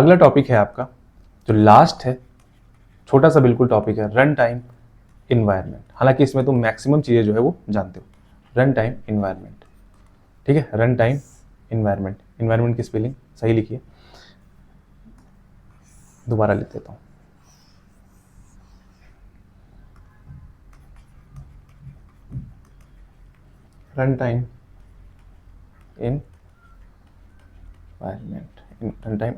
अगला टॉपिक है आपका जो लास्ट है, छोटा सा बिल्कुल टॉपिक है, रन टाइम इन्वायरमेंट। हालांकि इसमें तुम मैक्सिमम चीज़ें जो है वो जानते हो। रन टाइम इन्वायरमेंट, ठीक है, रन टाइम इन्वायरमेंट। इन्वायरमेंट की स्पेलिंग सही लिखिए, दोबारा लिख देता हूँ। Run time environment, run time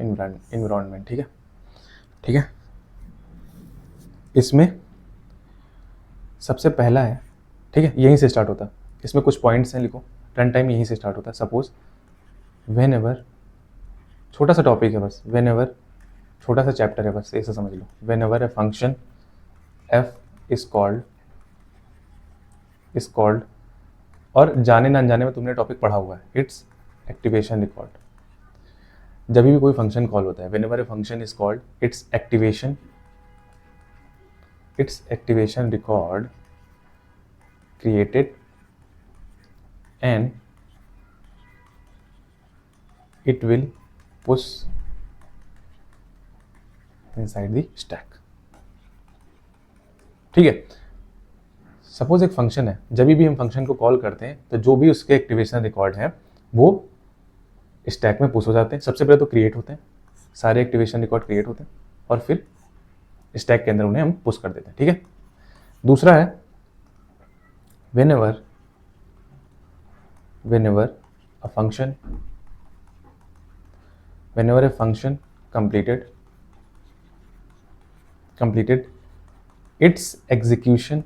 environment, ठीक है, ठीक है। इसमें सबसे पहला है, ठीक है, यहीं से स्टार्ट होता है। इसमें कुछ पॉइंट्स हैं, लिखो। रन टाइम यहीं से स्टार्ट होता है। सपोज वेन एवर, छोटा सा टॉपिक है बस, वेन एवर, छोटा सा चैप्टर है बस, ऐसा समझ लो। Whenever a function F is called, और जाने ना अनजाने में तुमने टॉपिक पढ़ा हुआ है, इट्स एक्टिवेशन रिकॉर्ड। जब भी कोई फंक्शन कॉल होता है, when ever a function is called, it's activation record created and it will push inside the stack, ठीक है। सपोज एक फंक्शन है, जब भी हम फंक्शन को कॉल करते हैं तो जो भी उसके एक्टिवेशन रिकॉर्ड है वो स्टैक में पुश हो जाते हैं। सबसे पहले तो क्रिएट होते हैं, सारे एक्टिवेशन रिकॉर्ड क्रिएट होते हैं और फिर स्टैक के अंदर उन्हें हम पुश कर देते हैं, ठीक है। दूसरा है whenever a function completed its execution,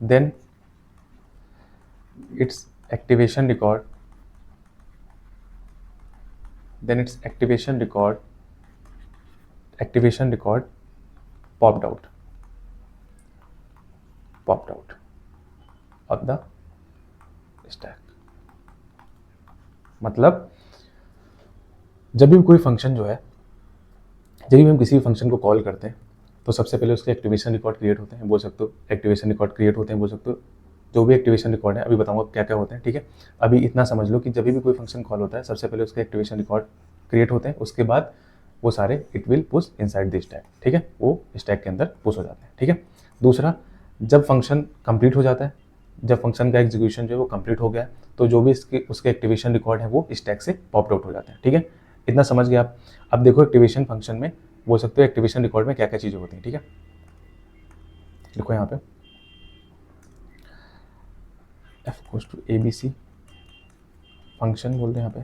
then its activation record popped out of the stack। मतलब जब भी कोई फंक्शन जो है, जब भी हम किसी फंक्शन को कॉल करते हैं तो सबसे पहले उसके एक्टिवेशन रिकॉर्ड क्रिएट होते हैं, बोल सकते हो एक्टिवेशन रिकॉर्ड क्रिएट होते हैं, बोल सकते हो जो भी एक्टिवेशन रिकॉर्ड है, अभी बताऊंगा क्या क्या होते हैं, ठीक है। अभी इतना समझ लो कि जब भी कोई फंक्शन कॉल होता है सबसे पहले उसके एक्टिवेशन रिकॉर्ड क्रिएट होते हैं, उसके बाद वो सारे it will push inside the stack, ठीक है, वो स्टैक के अंदर पुश हो जाते हैं, ठीक है। दूसरा, जब फंक्शन कंप्लीट हो जाता है, जब फंक्शन का एग्जीक्यूशन जो है वो कंप्लीट हो गया तो जो भी उसके एक्टिवेशन रिकॉर्ड है वो स्टैक से पॉप्ड आउट हो जाते हैं, ठीक है। इतना समझ गए आप। अब देखो एक्टिवेशन फंक्शन में बोल सकते हो एक्टिवेशन रिकॉर्ड में क्या क्या चीज़ें होती हैं, ठीक है। देखो यहाँ पे F equals to ABC function बोलते हैं यहाँ पे,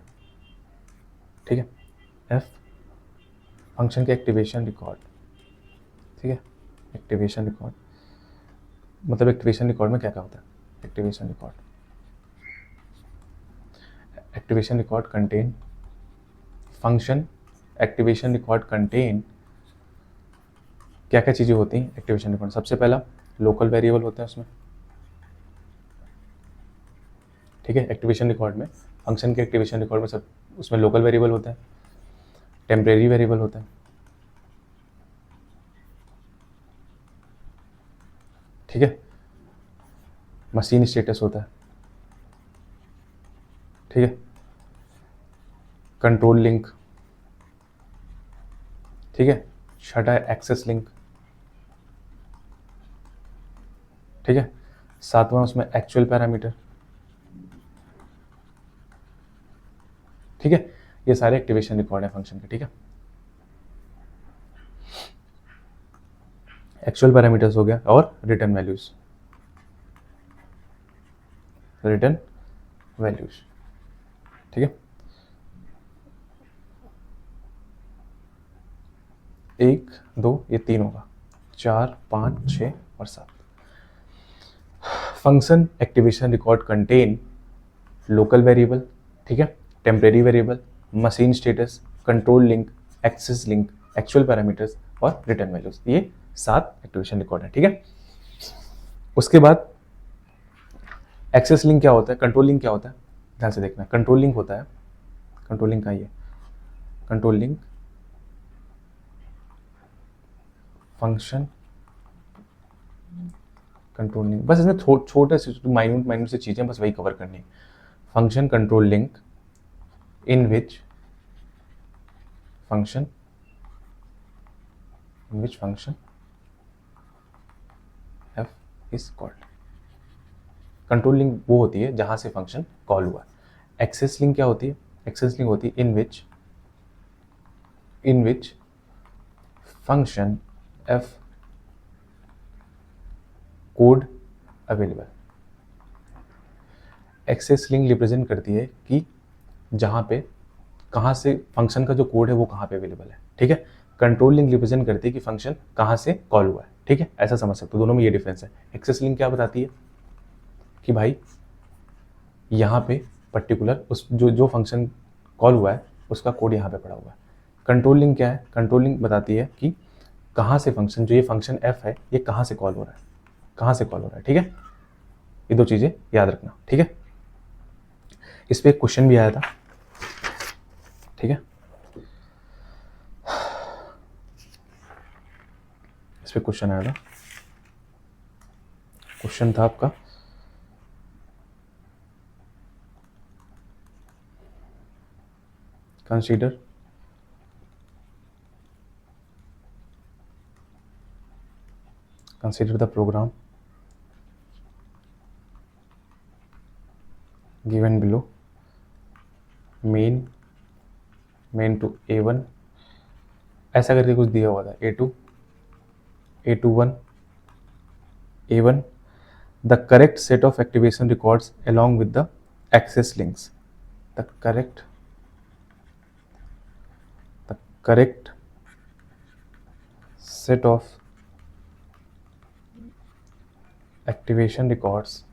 ठीक है। एफ फंक्शन के एक्टिवेशन रिकॉर्ड, ठीक है। एक्टिवेशन रिकॉर्ड मतलब एक्टिवेशन रिकॉर्ड में क्या क्या होता है। Activation record contain function, activation record contain क्या क्या चीज़ें होती हैं एक्टिवेशन रिकॉर्ड। सबसे पहला लोकल वेरिएबल होते हैं उसमें, ठीक है। एक्टिवेशन रिकॉर्ड में, फंक्शन के एक्टिवेशन रिकॉर्ड में सब उसमें लोकल वेरिएबल होते हैं, टेम्परेरी वेरिएबल होते हैं, ठीक है। मशीन स्टेटस होता है, ठीक है। कंट्रोल लिंक, ठीक है। छठा है एक्सेस लिंक, ठीक है। सातवां उसमें एक्चुअल पैरामीटर, ठीक है। ये सारे एक्टिवेशन रिकॉर्ड है फंक्शन के, ठीक है। एक्चुअल पैरामीटर्स हो गया और रिटर्न वैल्यूज, ठीक है। 1 2 ये 3 होगा, 4 5 6 और 7। Function activation record contain local variable, ठीक है, temporary variable, machine status, control link, access link, actual parameters और रिटर्न वैल्यूज। ये 7 एक्टिवेशन रिकॉर्ड है, ठीक है। उसके बाद एक्सेस लिंक क्या होता है, कंट्रोल लिंक क्या होता है, ध्यान से देखना। कंट्रोल लिंक होता है, कंट्रोल लिंक का ये control link function control link, बस इसमें छोटे से माइन्यूट से चीज़ें बस वही कवर करनी है। Function control link in which function f is called। Control link वो होती है जहां से फंक्शन कॉल हुआ। एक्सेस लिंक क्या होती है? एक्सेस लिंक होती है in which function f code available. Access link represent करती है कि जहां पे कहाँ से फंक्शन का जो कोड है वो कहाँ पे अवेलेबल है, ठीक है। कंट्रोल लिंक रिप्रेजेंट करती है कि फंक्शन कहाँ से कॉल हुआ है, ठीक है। ऐसा समझ सकते हो, दोनों में ये डिफरेंस है। एक्सेस लिंक क्या बताती है कि भाई यहाँ पे पर्टिकुलर उस जो फंक्शन कॉल हुआ है उसका कोड यहाँ पे पड़ा हुआ है। कंट्रोल लिंक क्या है? कंट्रोल लिंक बताती है कि कहाँ से फंक्शन, जो ये फंक्शन f है, ये कहाँ से कॉल हो रहा है, कहाँ से कॉल हो रहा है, ठीक है। ये दो चीज़ें याद रखना, ठीक है। इस पर एक क्वेश्चन भी आया था, ठीक है। इस पर क्वेश्चन आया था, क्वेश्चन था आपका consider the program given below main to a1 ऐसा करके कुछ दिया हुआ था, a21 a1 the correct set of activation records along with the access links, the correct set of activation records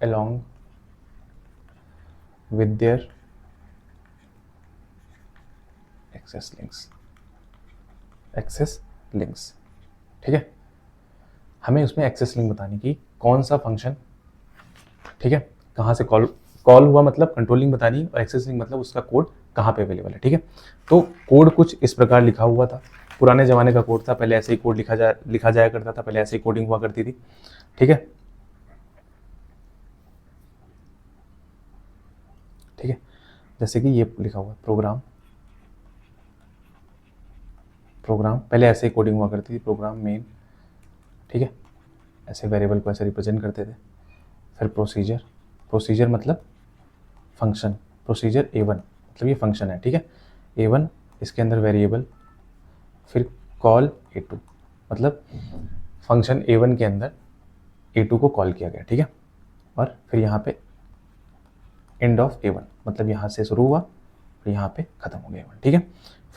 along with their access links, ठीक है। हमें उसमें एक्सेस लिंक बताने की, कौन सा फंक्शन, ठीक है, कहाँ से कॉल हुआ, मतलब कंट्रोल लिंक बतानी, और एक्सेस लिंक मतलब उसका कोड कहाँ पे अवेलेबल है, ठीक है। तो कोड कुछ इस प्रकार लिखा हुआ था, पुराने ज़माने का कोड था, पहले ऐसे ही कोड लिखा जाया करता था, पहले ऐसे ही कोडिंग हुआ करती थी, ठीक है। ठीक है, जैसे कि ये लिखा हुआ प्रोग्राम, पहले ऐसे ही कोडिंग हुआ करती थी, प्रोग्राम मेन, ठीक है, ऐसे वेरिएबल को ऐसे रिप्रेजेंट करते थे। फिर प्रोसीजर मतलब फंक्शन, प्रोसीजर a1 मतलब ये फंक्शन है, ठीक है, a1 इसके अंदर वेरिएबल, फिर कॉल a2 मतलब फंक्शन a1 के अंदर a2 को कॉल किया गया, ठीक है। और फिर यहाँ पे एंड ऑफ a1 मतलब यहाँ से शुरू हुआ और यहाँ पे ख़त्म हो गया a1, ठीक है।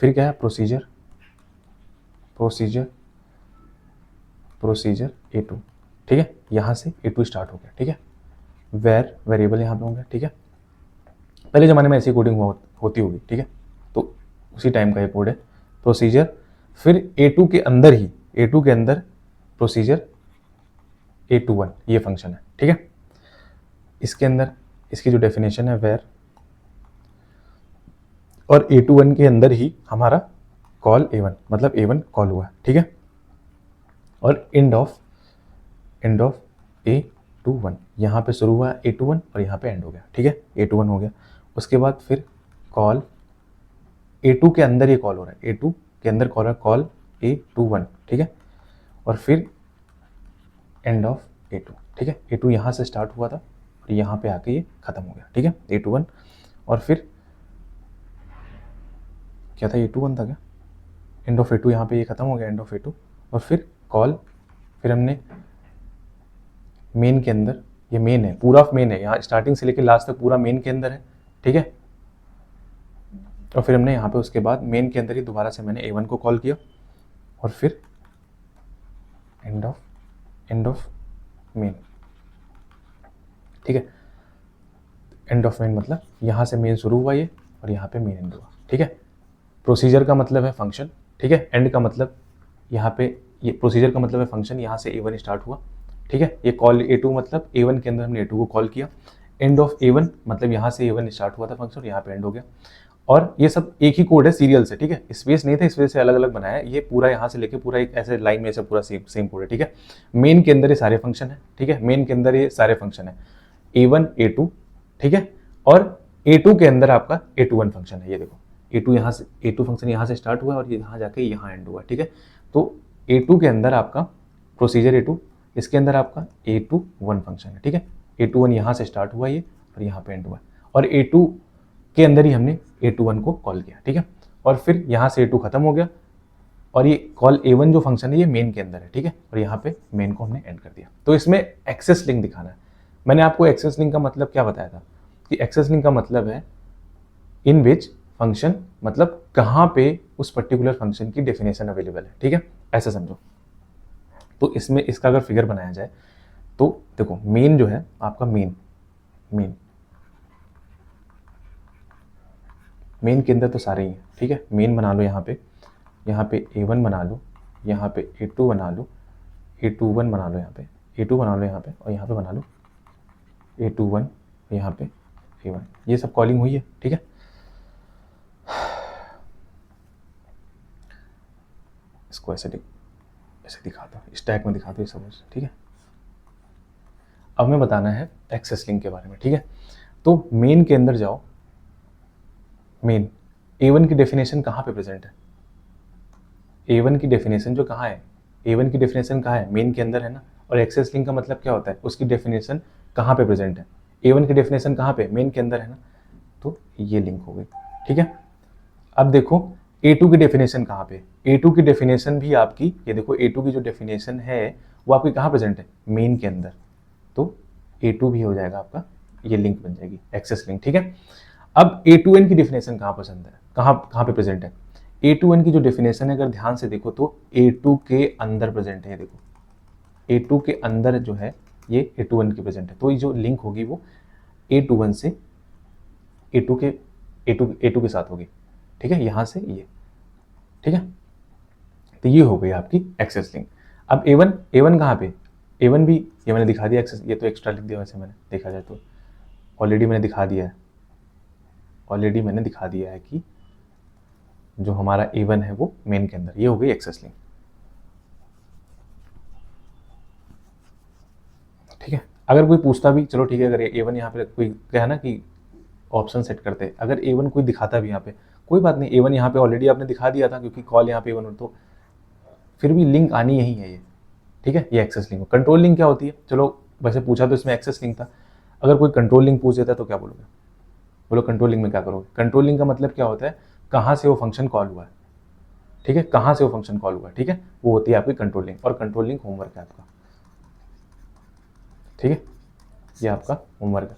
फिर क्या है? प्रोसीजर a2, ठीक है, यहाँ से a2 स्टार्ट हो गया, ठीक है। वेरिएबल यहाँ पे होंगे, ठीक है। पहले ज़माने में ऐसी कोडिंग होती होगी, ठीक है, तो उसी टाइम का ये कोड है प्रोसीजर। फिर a2 के अंदर प्रोसीजर a21 ये फंक्शन है, ठीक है। इसके अंदर इसकी जो डेफिनेशन है वेर, और a21 के अंदर ही हमारा कॉल a1 मतलब a1 कॉल हुआ है, ठीक है। और एंड ऑफ a21 यहाँ पे शुरू हुआ a21 और यहाँ पे एंड हो गया, ठीक है, a21 हो गया। उसके बाद फिर कॉल a2 के अंदर ये कॉल हो रहा है, a2 के अंदर कॉल a21, ठीक है। और फिर एंड ऑफ a2, ठीक है, a2 यहाँ से स्टार्ट हुआ था और यहाँ पे आके ये ख़त्म हो गया, ठीक है, a21। और फिर क्या था, a21 था क्या, एंड ऑफ a2 यहाँ पे ये ख़त्म हो गया, एंड ऑफ a2। और फिर कॉल, फिर हमने मेन के अंदर, ये मेन है, पूरा मेन है, यहाँ स्टार्टिंग से लेकर लास्ट तक पूरा मेन के अंदर है, ठीक है। और फिर हमने यहाँ पे उसके बाद मेन के अंदर ही दोबारा से मैंने a1 को कॉल किया और फिर एंड ऑफ मेन, ठीक है। एंड ऑफ मेन मतलब यहाँ से मेन शुरू हुआ ये और यहाँ पे मेन एंड हुआ, ठीक है। प्रोसीजर का मतलब है फंक्शन, ठीक है। एंड का मतलब यहाँ पे, ये प्रोसीजर का मतलब है फंक्शन, यहाँ से a1 स्टार्ट हुआ, ठीक है। ये कॉल a2 मतलब a1 के अंदर हमने a2 को कॉल किया। एंड ऑफ a1 मतलब यहाँ से a1 स्टार्ट हुआ था फंक्शन और यहाँ पे एंड हो गया। और ये सब एक ही कोड है सीरियल से, ठीक है, स्पेस नहीं था, इस वजह से अलग अलग बनाया है। ये पूरा यहाँ से लेके पूरा एक ऐसे लाइन में से पूरा सेम कोड है, ठीक है। मेन के अंदर ये सारे फंक्शन है, ठीक है, मेन के अंदर ये सारे फंक्शन है। A1 A2, ठीक है, और A2 के अंदर आपका A21 फंक्शन है। ये देखो A2 यहाँ से, A2 फंक्शन यहाँ से स्टार्ट हुआ और ये यहाँ जाके यहाँ एंड हुआ, ठीक है। तो A2 के अंदर आपका प्रोसीजर A2, इसके अंदर आपका A21 फंक्शन है, ठीक है। A21 यहाँ से स्टार्ट हुआ ये और यहाँ पे एंड हुआ, और A2 के अंदर ही हमने A21 को कॉल किया, ठीक है। और फिर यहाँ से A2 खत्म हो गया और ये कॉल A1 जो फंक्शन है ये मेन के अंदर है, ठीक है, और यहाँ पे मेन को हमने एंड कर दिया। तो इसमें एक्सेस लिंक दिखाना है। मैंने आपको एक्सेस लिंक का मतलब क्या बताया था कि एक्सेस लिंक का मतलब है इन विच फंक्शन, मतलब कहाँ पे उस पर्टिकुलर फंक्शन की डेफिनेशन अवेलेबल है, ठीक है, ऐसा समझो। तो इसमें इसका अगर फिगर बनाया जाए तो देखो मेन जो है आपका मेन के अंदर तो सारे ही हैं, ठीक है। मेन बना लो, यहाँ पे A1 बना लो, यहाँ पे A2 बना लो, A21 बना लो, यहाँ पे A2 बना लो, यहाँ पे और यहाँ पे बना लो A21, यहाँ पे A1। ये सब कॉलिंग हुई है, ठीक है। इसको ऐसे दिखाता हूँ, स्टैक में दिखाता हूँ, ये समझ, ठीक है। अब मैं बताना है एक्सेस लिंक के बारे में, ठीक है। तो मेन के अंदर जाओ, मेन A1 की डेफिनेशन कहाँ पे प्रेजेंट है? A1 की डेफिनेशन जो कहाँ है, A1 की डेफिनेशन कहाँ है? मेन के अंदर है ना। और एक्सेस लिंक का मतलब क्या होता है? उसकी डेफिनेशन कहाँ पे प्रेजेंट है? A1 की डेफिनेशन कहाँ पे? मेन के अंदर है ना। तो ये लिंक हो गई, ठीक है। अब देखो A2 की डेफिनेशन कहाँ पे? A2 की डेफिनेशन भी आपकी, ये देखो A2 की जो डेफिनेशन है वो आपकी कहाँ प्रेजेंट है? मेन के अंदर। तो A2 भी हो जाएगा आपका, ये लिंक बन जाएगी एक्सेस लिंक, ठीक है। अब A2N की डेफिनेशन कहाँ पसंद है, कहाँ पे प्रेजेंट है? A2N की जो डेफिनेशन है अगर ध्यान से देखो तो A2 के अंदर प्रेजेंट है। देखो A2 के अंदर जो है ये A2N की प्रेजेंट है। तो ये जो लिंक होगी वो A21 से A2 के साथ होगी, ठीक है, यहाँ से ये, ठीक है। तो ये हो गई आपकी एक्सेस लिंक। अब A1 कहाँ पे? A1 भी ये मैंने दिखा दिया एक्सेस, ये तो एक्स्ट्रा लिख दिया वैसे मैंने, देखा जाए तो ऑलरेडी मैंने दिखा दिया है कि जो हमारा A1 है वो मेन के अंदर, ये हो गई एक्सेस लिंक, ठीक है। अगर कोई पूछता भी, चलो ठीक है, अगर A1 यहाँ पे कोई क्या है ना कि ऑप्शन सेट करते, अगर A1 कोई दिखाता भी यहाँ पे, कोई बात नहीं, A1 यहाँ पे ऑलरेडी आपने दिखा दिया था क्योंकि कॉल यहाँ पे A1, तो फिर भी लिंक आनी यही है ये, ठीक है। ये एक्सेस लिंक। कंट्रोल लिंक क्या होती है? चलो वैसे पूछा तो इसमें एक्सेस लिंक था, अगर कोई कंट्रोल लिंक पूछ देता तो क्या बोलोगे? बोलो कंट्रोल लिंक में क्या करोगे? कंट्रोल लिंक का मतलब क्या होता है? कहाँ से वो फंक्शन कॉल हुआ है, ठीक है, कहाँ से वो फंक्शन कॉल हुआ है, ठीक है, वो होती है आपकी कंट्रोल लिंक। और कंट्रोल लिंक होमवर्क है आपका, ठीक है, ये आपका होमवर्क है।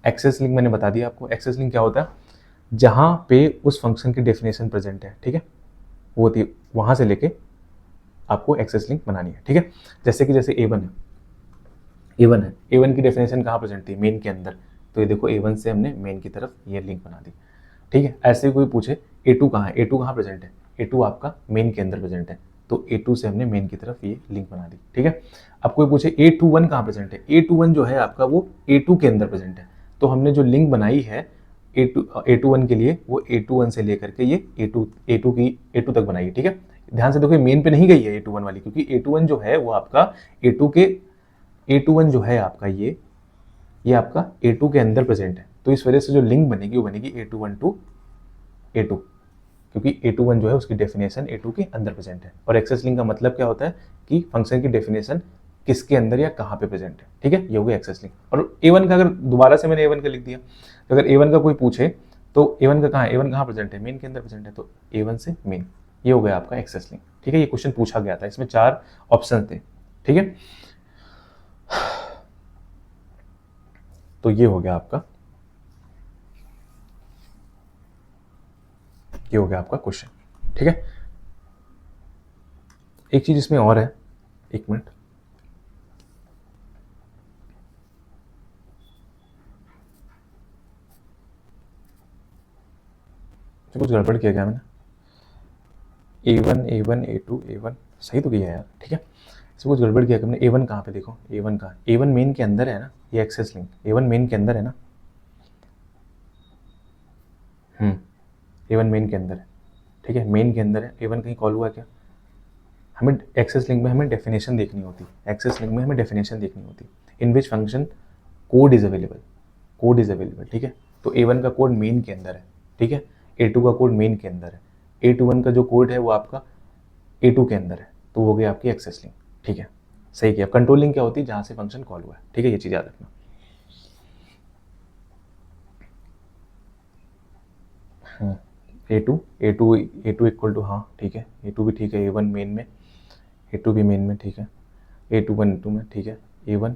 एक्सेस लिंक मैंने बता दिया आपको। एक्सेस लिंक क्या होता है? जहाँ पे उस फंक्शन की डेफिनेशन प्रेजेंट है, ठीक है, वो होती है, वहाँ से लेके आपको एक्सेस लिंक बनानी है, ठीक है। जैसे A1 है, A1 की डेफिनेशन कहाँ प्रेजेंट थी? मेन के अंदर। तो ये देखो A1 से हमने मेन की तरफ ये लिंक बना दी, ठीक है। ऐसे कोई पूछे A2 कहाँ है? A2 कहाँ प्रेजेंट है? A2 आपका मेन के अंदर प्रेजेंट है, तो A2 से हमने मेन की तरफ ये लिंक बना दी, ठीक है। अब कोई पूछे A21 कहाँ प्रेजेंट है? A21 जो है आपका वो A2 के अंदर प्रेजेंट है, तो हमने जो लिंक बनाई है A21 के लिए वो A21 से लेकर के ये A2 तक बनाई है, ठीक है। ध्यान से देखो मेन पे नहीं गई है A21 वाली, क्योंकि A21 जो है वो आपका A21 जो है आपका ये आपका A2 के अंदर प्रेजेंट है, तो इस वजह से जो लिंक बनेगी वो बनेगी A21 टू A2, क्योंकि A21 जो है उसकी डेफिनेशन A2 के अंदर प्रेजेंट है। और एक्सेस लिंक का मतलब क्या होता है कि फंक्शन की डेफिनेशन किसके अंदर या कहाँ पे प्रेजेंट है, ठीक है, ये हो गया एक्सेस लिंक। और A1 का, अगर दोबारा से मैंने A1 का लिख दिया, तो अगर A1 का कोई पूछे तो A1 का कहाँ है? A1 कहाँ प्रेजेंट है? मेन के अंदर प्रेजेंट है, तो A1 से मेन, ये हो गया आपका एक्सेस लिंक, ठीक है। ये क्वेश्चन पूछा गया था, इसमें 4 ऑप्शन थे, ठीक है। तो ये हो गया आपका, ये हो गया आपका क्वेश्चन, ठीक है। एक चीज इसमें और है, एक मिनट, कुछ गड़बड़ किया क्या मैंने? A1 A2 A1 सही तो किया यार, ठीक है। इसमें कुछ गड़बड़ किया हमने। A1 कहाँ पे? देखो A1 कहाँ? A1 मेन के अंदर है ना, ये एक्सेस लिंक A1 मेन के अंदर है ना। A1 मेन के अंदर है, ठीक है, मेन के अंदर है। A1 कहीं कॉल हुआ क्या? हमें एक्सेस लिंक में हमें डेफिनेशन देखनी होती, एक्सेस लिंक में हमें डेफिनेशन देखनी होती, in which function code is available, code is available, ठीक है। तो A1 का कोड मेन के अंदर है, ठीक है, A2 का कोड मेन के अंदर है, A21 का जो कोड है वो आपका A2 के अंदर है, तो वो हो गई आपकी एक्सेस लिंक, ठीक है, सही किया। कंट्रोल लिंक क्या होती है, जहाँ से फंक्शन कॉल हुआ है, ठीक है, ये चीज़ याद रखना। A2 इक्वल टू, हाँ ठीक है, A2 भी ठीक है, A1 मेन में, A2 भी मेन में, ठीक है, A21 A2 में, ठीक है, A1,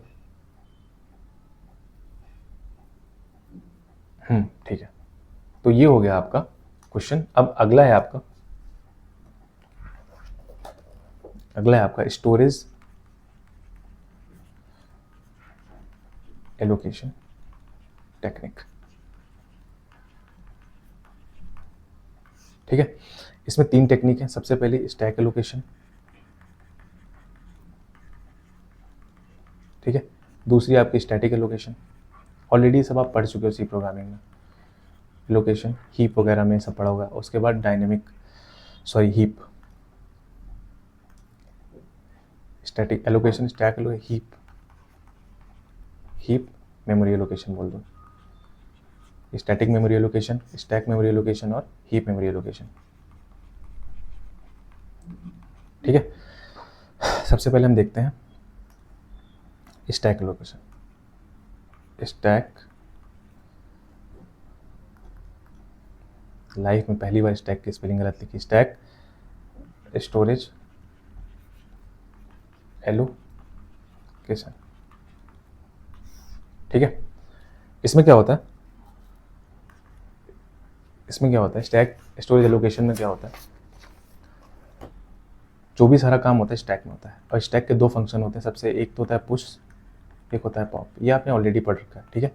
ठीक है। तो ये हो गया आपका क्वेश्चन। अब अगला है आपका, स्टोरेज एलोकेशन टेक्निक, ठीक है। इसमें 3 टेक्निक है। सबसे पहले स्टैक एलोकेशन, ठीक है, दूसरी आपकी स्टैटिक एलोकेशन, ऑलरेडी सब आप पढ़ चुके हो सी प्रोग्रामिंग में, एलोकेशन हीप वगैरह में सब पढ़ा होगा। उसके बाद heap, static allocation, stack allocation, heap memory allocation बोल दो, static memory allocation, stack memory allocation और हीप मेमोरी एलोकेशन, ठीक है। सबसे पहले हम देखते हैं स्टैक एलोकेशन। स्टैक, लाइफ में पहली बार स्टैक की स्पेलिंग गलत लिखी, स्टैक स्टोरेज एलोकेशन, ठीक है। इसमें क्या होता है, स्टैक स्टोरेज एलोकेशन में क्या होता है, जो भी सारा काम होता है स्टैक में होता है। और स्टैक के 2 फंक्शन होते हैं, सबसे एक तो होता है पुश, एक होता है पॉप, ये आपने ऑलरेडी पढ़ रखा है, ठीक है।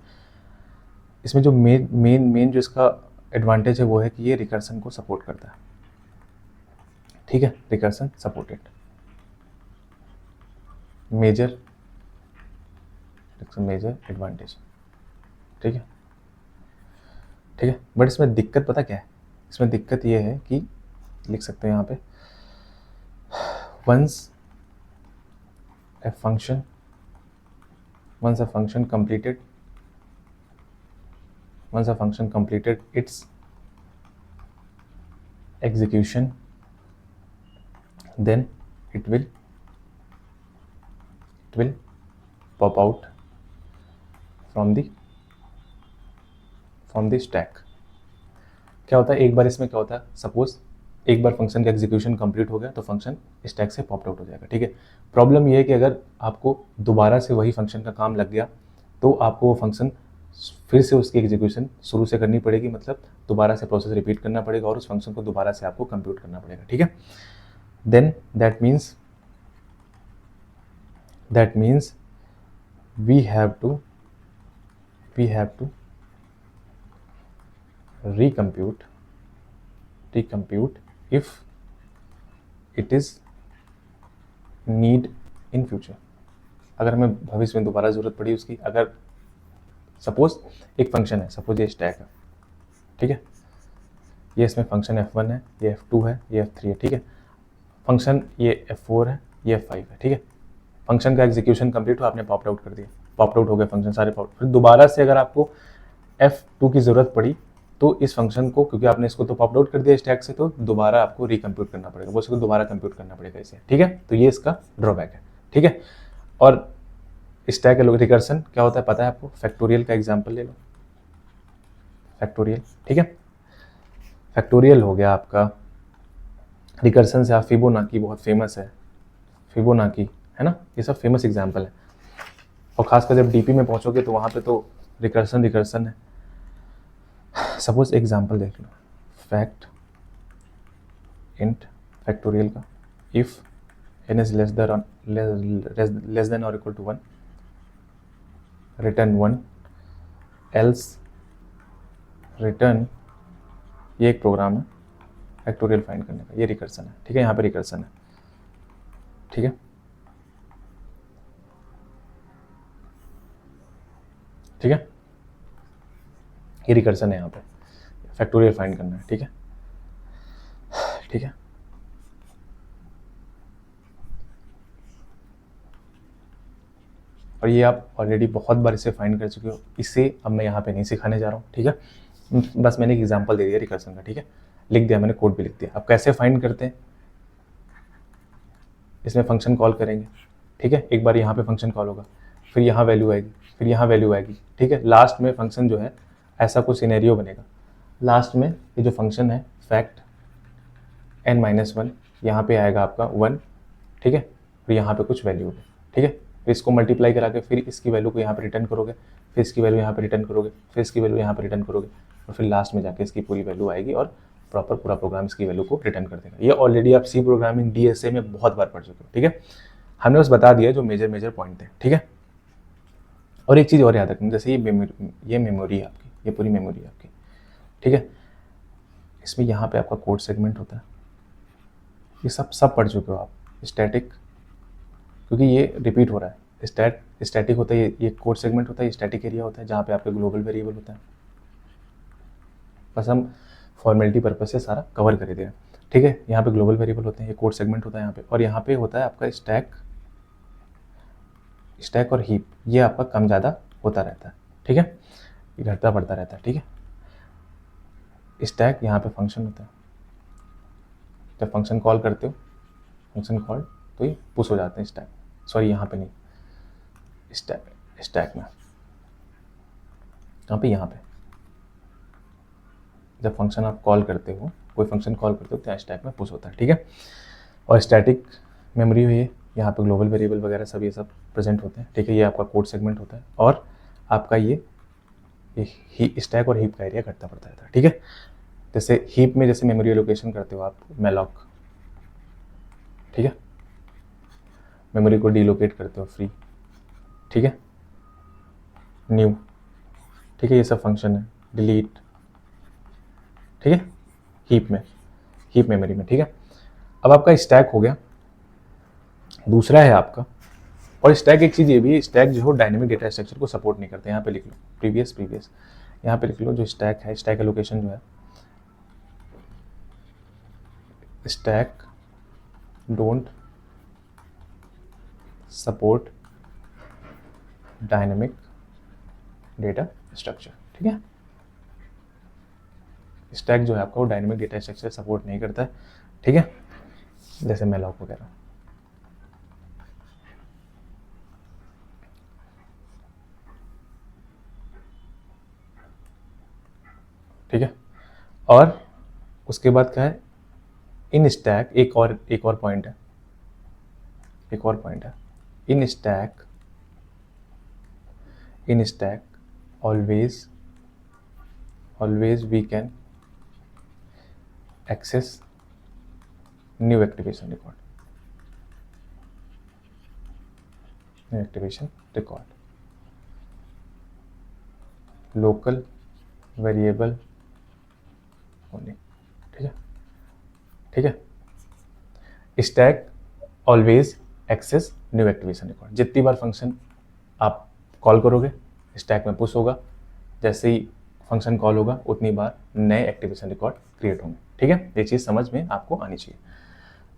इसमें जो मेन जो इसका एडवांटेज है वो है कि ये रिकर्सन को सपोर्ट करता है, ठीक है, रिकर्सन सपोर्टेड, मेजर एडवांटेज, ठीक है, ठीक है। बट इसमें दिक्कत पता क्या है, इसमें दिक्कत ये है कि लिख सकते हैं यहाँ पे, once a function completed its execution, then it will pop out from the stack। क्या होता है, एक बार इसमें क्या होता है, सपोज एक बार फंक्शन का एग्जीक्यूशन कंप्लीट हो गया तो फंक्शन स्टैक से पॉप आउट हो जाएगा, ठीक है। प्रॉब्लम ये है कि अगर आपको दोबारा से वही फंक्शन का काम लग गया तो आपको वो फंक्शन फिर से उसकी एग्जीक्यूशन शुरू से करनी पड़ेगी, मतलब दोबारा से प्रोसेस रिपीट करना पड़ेगा और उस फंक्शन को दोबारा से आपको कंप्यूट करना पड़ेगा, ठीक है। Then that means we have to recompute if it is need in future। अगर हमें भविष्य में दोबारा ज़रूरत पड़ी उसकी, अगर सपोज एक फंक्शन है, सपोज ये स्टैक है, ठीक है, ये इसमें फंक्शन F1 है, ये F2 है, ये F3 है, ठीक है, फंक्शन ये F4 है, ये F5 है, ठीक है। फंक्शन का एग्जीक्यूशन कंप्लीट हो, आपने पॉप आउट कर दिया, पॉप आउट हो गए फंक्शन सारे पॉप, फिर दोबारा से अगर आपको F2 की ज़रूरत पड़ी तो इस फंक्शन को, क्योंकि आपने इसको तो पॉप आउट कर दिया स्टैक से, तो दोबारा आपको रिकम्प्यूट करना पड़ेगा, वो इसको दोबारा कंप्यूट करना पड़ेगा इसे, ठीक है। तो ये इसका ड्रॉबैक है, ठीक है। और स्टैक रिकर्सन क्या होता है पता है आपको, फैक्टोरियल का एग्जाम्पल ले लो, फैक्टोरियल, ठीक है। फैक्टोरियल हो गया आपका, रिकर्सन से आप फिबोनाची बहुत फेमस है, फिबोनाची है ना, ये सब फेमस एग्जाम्पल है। और खासकर जब डीपी में पहुंचोगे तो वहाँ पे तो रिकर्सन है। सपोज एग्जाम्पल देख लो, फैक्ट इंट फैक्टोरियल का, if n is less than or equal to 1, return 1, else return, ये एक प्रोग्राम है फैक्टोरियल फाइंड करने का, ये रिकर्सन है, ठीक है, यहाँ पे रिकर्सन है, ठीक है। ठीक है, ये रिकर्सन है, यहाँ पे फैक्टोरियल फाइंड करना है, ठीक है, ठीक है। और ये आप ऑलरेडी बहुत बार इसे फाइंड कर चुके हो, इसे अब मैं यहाँ पे नहीं सिखाने जा रहा हूँ, ठीक है। बस मैंने एक एग्जांपल दे दिया रिकर्सन का, ठीक है, लिख दिया मैंने, कोड भी लिख दिया। अब कैसे फाइंड करते हैं, इसमें फंक्शन कॉल करेंगे, ठीक है। एक बार यहाँ पे फंक्शन कॉल होगा, फिर यहाँ वैल्यू आएगी, फिर यहाँ वैल्यू आएगी, ठीक है। लास्ट में फंक्शन जो है ऐसा कुछ सिनेरियो बनेगा, लास्ट में ये जो फंक्शन है फैक्ट n-1 यहाँ पे आएगा आपका 1, ठीक है, फिर यहाँ पे कुछ वैल्यू होगी, ठीक है। फिर इसको मल्टीप्लाई करा के फिर इसकी वैल्यू को यहाँ पे रिटर्न करोगे, फिर इसकी वैल्यू यहाँ पे रिटर्न करोगे, फिर इसकी वैल्यू यहाँ पे रिटर्न करोगे, और फिर लास्ट में जाके इसकी पूरी वैल्यू आएगी और प्रॉपर पूरा प्रोग्राम इसकी वैल्यू को रिटर्न कर देगा। ये ऑलरेडी आप सी प्रोग्रामिंग DSA में बहुत बार पढ़ चुके हो, ठीक है। हमने बस बता दिया जो मेजर पॉइंट थे, ठीक है। और एक चीज़ और याद रखनी, जैसे ये मेमोरी है आपकी, ये पूरी मेमोरी है आपकी, ठीक है। इसमें यहाँ पे आपका कोड सेगमेंट होता है, ये सब पढ़ चुके हो आप। स्टैटिक, क्योंकि ये रिपीट हो रहा है, स्टैटिक होता है, ये कोड सेगमेंट होता है, ये स्टैटिक एरिया होता है जहाँ पे आपके ग्लोबल वेरिएबल होता है। बस हम फॉर्मेलिटी पर्पज से सारा कवर कर दे रहे हैं, ठीक है। यहाँ पे ग्लोबल वेरिएबल होते हैं, ये कोड सेगमेंट होता है यहाँ पे, और यहाँ पे होता है आपका स्टैक और हीप, ये आपका कम ज़्यादा होता रहता है, ठीक है, ये घटता बढ़ता रहता है, ठीक है। स्टैक यहाँ पे फंक्शन होता है, जब फंक्शन कॉल करते हो, फंक्शन कॉल, तो ये पुश हो जाते हैं स्टैक, सॉरी यहाँ पे नहीं, स्टैक में, यहाँ पे जब फंक्शन आप कॉल करते हो, कोई फंक्शन कॉल करते हो तो स्टैक में पुश होता है, ठीक है। और स्टैटिक मेमोरी हुई है, यहाँ पे ग्लोबल वेरिएबल वगैरह सब ये सब प्रेजेंट होते हैं, ठीक है। ये आपका कोड सेगमेंट होता है, और आपका ये स्टैक और हीप का एरिया घटता बढ़ता रहता है, ठीक है। जैसे हीप में जैसे मेमोरी एलोकेशन करते हो आप मैलॉक, ठीक है, मेमोरी को डीलोकेट करते हो फ्री, ठीक है, न्यू, ठीक है, ये सब फंक्शन है, डिलीट, ठीक है, हीप मेमोरी में, ठीक है। अब आपका स्टैक हो गया, दूसरा है आपका, और स्टैक एक चीज़ ये भी है, स्टैक जो है डायनेमिक डेटा स्ट्रक्चर को सपोर्ट नहीं करते। यहाँ पे लिख लो प्रीवियस, यहाँ पे लिख लो जो स्टैक है, स्टैक एलोकेशन जो है, stack don't support dynamic data structure, ठीक है। स्टैक जो है आपका वो डायनेमिक डेटा स्ट्रक्चर सपोर्ट नहीं करता है, ठीक है, जैसे मैलॉक वगैरह, ठीक है। और उसके बाद क्या है, इन स्टैक, एक और पॉइंट है, in stack always we can access new activation record, local variable only, ठीक है। Stack always access new activation record, जितनी बार फंक्शन आप कॉल करोगे स्टैक में पुश होगा, जैसे ही फंक्शन कॉल होगा उतनी बार नए एक्टिवेशन रिकॉर्ड क्रिएट होंगे, ठीक है। ये चीज़ समझ में आपको आनी चाहिए।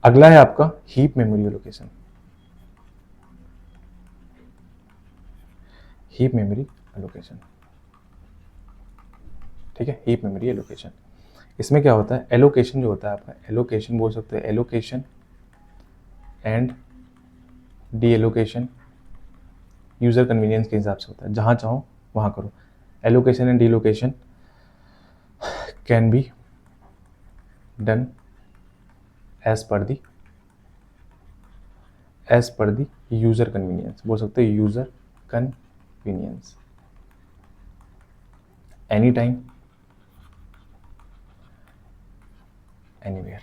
अगला है आपका हीप मेमोरी एलोकेशन, ठीक है, हीप मेमोरी एलोकेशन। इसमें क्या होता है, एलोकेशन जो होता है आपका, एलोकेशन बोल सकते हैं, allocation and deallocation user convenience के हिसाब से होता है, जहाँ चाहो वहाँ करो। Allocation and deallocation can be done as per the user convenience, बोल सकते हैं user convenience, any time anywhere,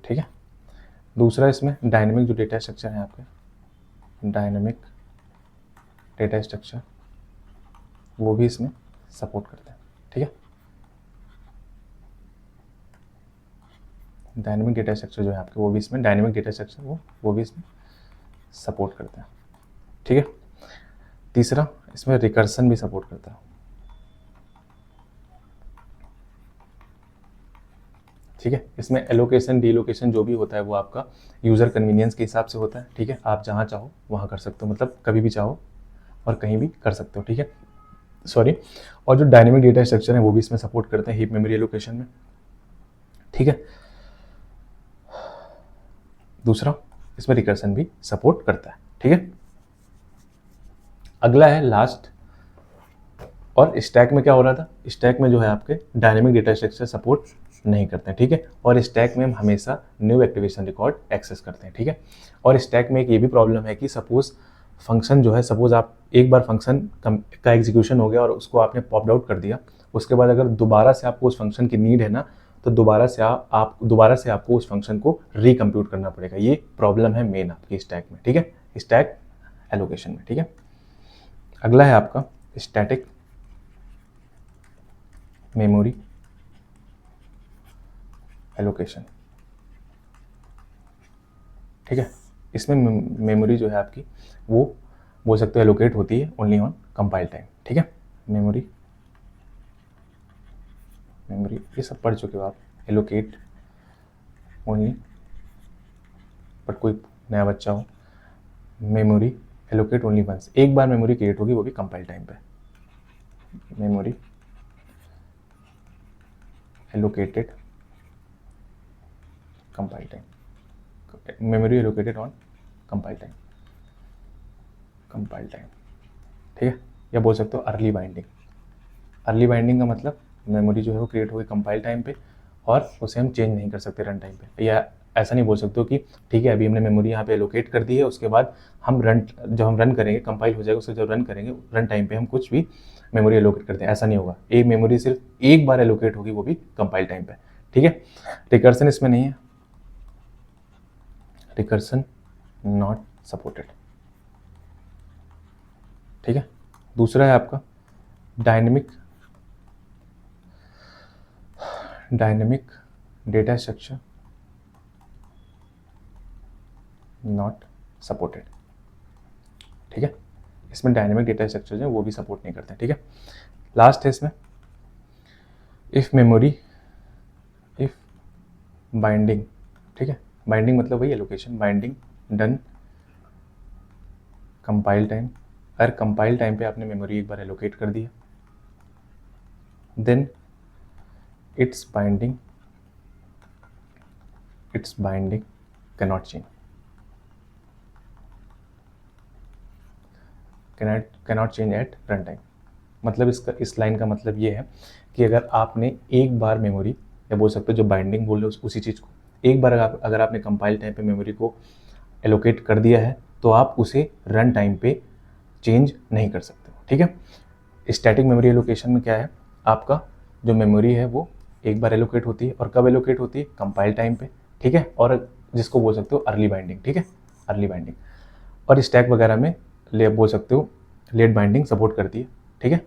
ठीक है। दूसरा इसमें डायनेमिक जो डेटा स्ट्रक्चर है आपके, डायनेमिक डेटा स्ट्रक्चर, वो भी इसमें सपोर्ट करते हैं, ठीक है। डायनेमिक डेटा स्ट्रक्चर जो है आपके, वो भी इसमें डायनेमिक डेटा स्ट्रक्चर वो भी इसमें सपोर्ट करते हैं, ठीक है। तीसरा इसमें रिकर्सन भी सपोर्ट करता है, ठीक है। इसमें एलोकेशन डीलोकेशन जो भी होता है वो आपका यूज़र कन्वीनियंस के हिसाब से होता है। ठीक है, आप जहाँ चाहो वहाँ कर सकते हो, मतलब कभी भी चाहो और कहीं भी कर सकते हो। ठीक है, सॉरी। और जो डायनेमिक डेटा स्ट्रक्चर है वो भी इसमें सपोर्ट करते हैं हीप मेमोरी एलोकेशन में। ठीक है, दूसरा इसमें रिकर्सन भी सपोर्ट करता है। ठीक है, अगला है लास्ट। और स्टैक में क्या हो रहा था, स्टैक में जो है आपके डायनेमिक डेटा स्ट्रक्चर सपोर्ट नहीं करते हैं। ठीक है, और स्टैक में हम हमेशा न्यू एक्टिवेशन रिकॉर्ड एक्सेस करते हैं। ठीक है, और स्टैक में एक ये भी प्रॉब्लम है कि सपोज फंक्शन जो है, सपोज आप एक बार फंक्शन का एग्जीक्यूशन हो गया और उसको आपने पॉप आउट कर दिया, उसके बाद अगर दोबारा से आपको उस फंक्शन की नीड है ना, तो दोबारा से आपको उस फंक्शन को रिकम्प्यूट करना पड़ेगा। ये प्रॉब्लम है मेन आपकी स्टैक में। ठीक है, स्टैक एलोकेशन में। ठीक है, अगला है आपका स्टैटिक मेमोरी एलोकेशन। ठीक है, इसमें मेमोरी जो है आपकी वो बोल सकते हो एलोकेट होती है ओनली ऑन कंपाइल टाइम। ठीक है, मेमोरी ये सब पढ़ चुके हो आप, एलोकेट ओनली, बट कोई नया बच्चा हो, मेमोरी एलोकेट ओनली वंस, एक बार मेमोरी क्रिएट होगी वो भी कंपाइल टाइम पे। Memory allocated compile time, memory allocated on compile time. ठीक है, या बोल सकते हो अर्ली बाइंडिंग। अर्ली बाइंडिंग का मतलब मेमोरी जो है वो क्रिएट होगी कंपाइल टाइम पे और उसे हम चेंज नहीं कर सकते रन टाइम पे। या ऐसा नहीं बोल सकते हो कि ठीक है अभी हमने मेमोरी यहाँ पे एलोकेट कर दी है, उसके बाद जब हम रन करेंगे कंपाइल हो जाएगा, उससे जब रन करेंगे रन टाइम पे हम कुछ भी मेमोरी एलोकेट करते हैं, ऐसा नहीं होगा। एक मेमोरी सिर्फ एक बार एलोकेट होगी वो भी कंपाइल टाइम पे। ठीक है, रिकर्सन इसमें नहीं है, रिकर्सन नॉट सपोर्टेड। ठीक है, दूसरा है आपका dynamic data structure not supported. ठीक है, इसमें डायनेमिक डेटा स्ट्रक्चर जो है वो भी सपोर्ट नहीं करते हैं। ठीक है, लास्ट है इसमें इफ बाइंडिंग। ठीक है, बाइंडिंग मतलब वही allocation, binding done compile time. अगर कंपाइल टाइम पे आपने मेमोरी एक बार एलोकेट कर दिया, then its binding cannot change. Cannot change at run time. मतलब इस लाइन का मतलब ये है कि अगर आपने एक बार मेमोरी, या बोल सकते हो जो बाइंडिंग बोल रहे हो उसी चीज़ को, एक बार अगर आपने कंपाइल टाइम पे मेमोरी को एलोकेट कर दिया है तो आप उसे रन टाइम पे चेंज नहीं कर सकते। ठीक है, स्टैटिक मेमोरी एलोकेशन में क्या है, आपका जो मेमोरी है वो एक बार एलोकेट होती है, और कब एलोकेट होती है, कंपाइल टाइम पे। ठीक है, और जिसको बोल सकते हो अर्ली बाइंडिंग। ठीक है, अर्ली बाइंडिंग। और स्टैक वगैरह में बोल सकते हो लेट बाइंडिंग सपोर्ट करती है। ठीक है,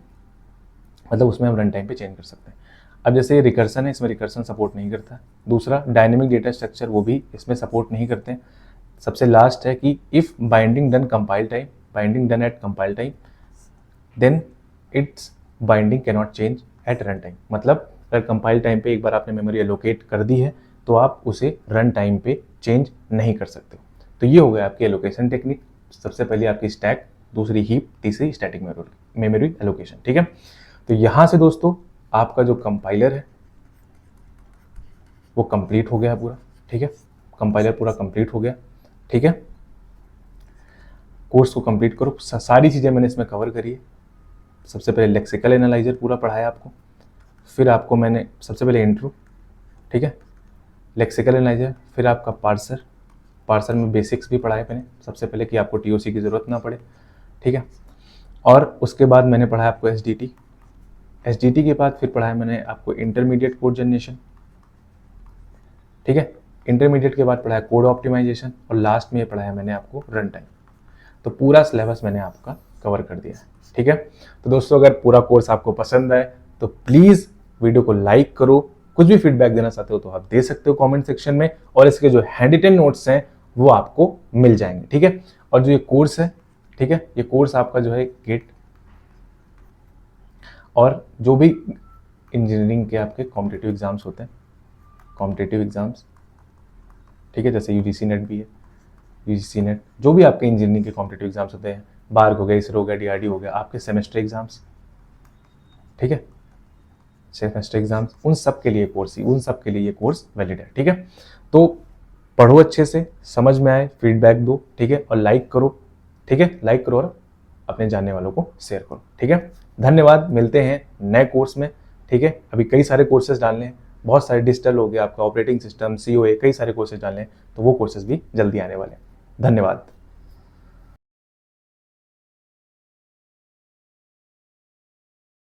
मतलब उसमें हम रन टाइम पे चेंज कर सकते हैं। अब जैसे रिकर्सन है, इसमें रिकर्सन सपोर्ट नहीं करता। दूसरा डायनेमिक डेटा स्ट्रक्चर, वो भी इसमें सपोर्ट नहीं करते हैं। सबसे लास्ट है कि if binding done at compile time then its binding cannot change at run time. मतलब अगर कंपाइल टाइम पे एक बार आपने मेमोरी एलोकेट कर दी है तो आप उसे रन टाइम पे चेंज नहीं कर सकते। तो ये हो गया आपकी एलोकेशन टेक्निक। सबसे पहले आपकी स्टैक, दूसरी हीप, तीसरी स्टैटिक मेमोरी एलोकेशन। ठीक है, तो यहाँ से दोस्तों आपका जो कंपाइलर है वो कंप्लीट हो गया पूरा। ठीक है, कंपाइलर पूरा कंप्लीट हो गया। ठीक है, कोर्स को कंप्लीट करो। सारी चीज़ें मैंने इसमें कवर करी है। सबसे पहले लेक्सिकल एनालाइजर पूरा पढ़ाया आपको, फिर आपको मैंने सबसे पहले इंट्रो, ठीक है, लेक्सिकल एनालाइजर, फिर आपका पार्सर में बेसिक्स भी पढ़ाए मैंने सबसे पहले कि आपको टीओसी की ज़रूरत ना पड़े। ठीक है, और उसके बाद मैंने पढ़ाया आपको एसडीटी के बाद फिर पढ़ाया मैंने आपको इंटरमीडिएट कोड जनरेशन। ठीक है, इंटरमीडिएट के बाद पढ़ाया कोड ऑप्टिमाइजेशन, और लास्ट में पढ़ाया मैंने आपको रन टाइम। तो पूरा सिलेबस मैंने आपका कवर कर दिया है। ठीक है, तो दोस्तों अगर पूरा कोर्स आपको पसंद आए तो प्लीज़ वीडियो को लाइक करो। कुछ भी फीडबैक देना चाहते हो तो आप दे सकते हो कमेंट सेक्शन में, और इसके जो हैंड-रिटन नोट्स हैं वो आपको मिल जाएंगे। ठीक है, और जो ये कोर्स है, ठीक है, ये कोर्स आपका जो है गेट और जो भी इंजीनियरिंग के आपके कॉम्पिटिटिव एग्जाम्स होते हैं कॉम्पिटिटिव एग्ज़ाम्स, ठीक है, जैसे यूजीसी नेट भी है, यूजीसी नेट, जो भी आपके इंजीनियरिंग के कॉम्पिटिटिव एग्जाम्स होते हैं, बार्क हो गया, इसरो हो गया, डीआरडी हो गया, आपके सेमेस्टर एग्जाम्स, ठीक है, सेमेस्टर एग्जाम्स, उन सब के लिए कोर्स वैलिड है, ठीक है। तो पढ़ो अच्छे से, समझ में आए फीडबैक दो, ठीक है, और लाइक करो, ठीक है, लाइक करो और अपने जानने वालों को शेयर करो, ठीक है। धन्यवाद, मिलते हैं नए कोर्स में, ठीक है। अभी कई सारे कोर्सेज डालने हैं, बहुत सारे डिजिटल हो गया आपका, ऑपरेटिंग सिस्टम, सीओए, कई सारे कोर्सेज डालने हैं, तो वो कोर्सेज भी जल्दी आने वाले हैं। धन्यवाद।